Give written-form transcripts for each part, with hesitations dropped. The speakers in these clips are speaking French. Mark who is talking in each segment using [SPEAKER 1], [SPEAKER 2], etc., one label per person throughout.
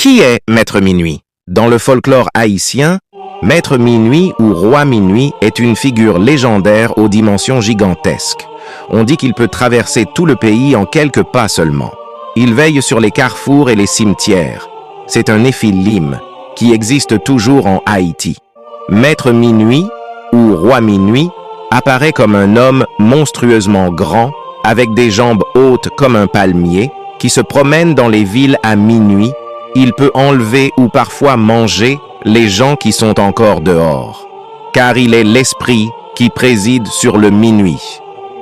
[SPEAKER 1] Qui est Maître Minuit? Dans le folklore haïtien, Maître Minuit ou Roi Minuit est une figure légendaire aux dimensions gigantesques. On dit qu'il peut traverser tout le pays en quelques pas seulement. Il veille sur les carrefours et les cimetières. C'est un Néphilim qui existe toujours en Haïti. Maître Minuit ou Roi Minuit apparaît comme un homme monstrueusement grand, avec des jambes hautes comme un palmier, qui se promène dans les villes à minuit. Il peut enlever ou parfois manger les gens qui sont encore dehors, car il est l'esprit qui préside sur le minuit.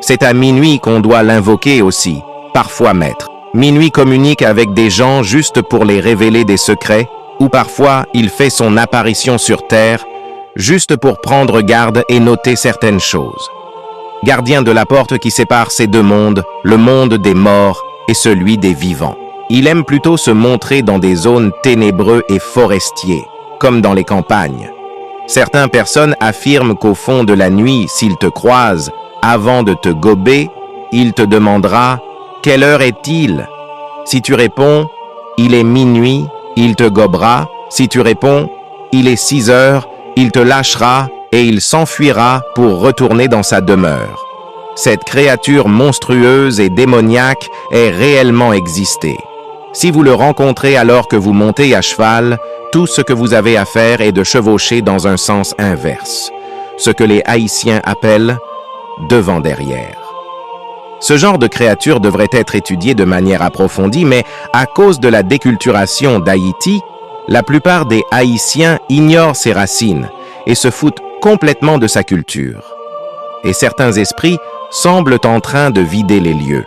[SPEAKER 1] C'est à minuit qu'on doit l'invoquer aussi, parfois maître. Minuit communique avec des gens juste pour les révéler des secrets, ou parfois il fait son apparition sur terre, juste pour prendre garde et noter certaines choses. Gardien de la porte qui sépare ces deux mondes, le monde des morts et celui des vivants. Il aime plutôt se montrer dans des zones ténébreuses et forestiers, comme dans les campagnes. Certaines personnes affirment qu'au fond de la nuit, s'il te croise, avant de te gober, il te demandera « Quelle heure est-il » Si tu réponds « Il est minuit », il te gobera. Si tu réponds « Il est 6 heures », il te lâchera et il s'enfuira pour retourner dans sa demeure. Cette créature monstrueuse et démoniaque est réellement existée. Si vous le rencontrez alors que vous montez à cheval, tout ce que vous avez à faire est de chevaucher dans un sens inverse, ce que les Haïtiens appellent « devant-derrière ». Ce genre de créature devrait être étudié de manière approfondie, mais à cause de la déculturation d'Haïti, la plupart des Haïtiens ignorent ses racines et se foutent complètement de sa culture. Et certains esprits semblent en train de vider les lieux.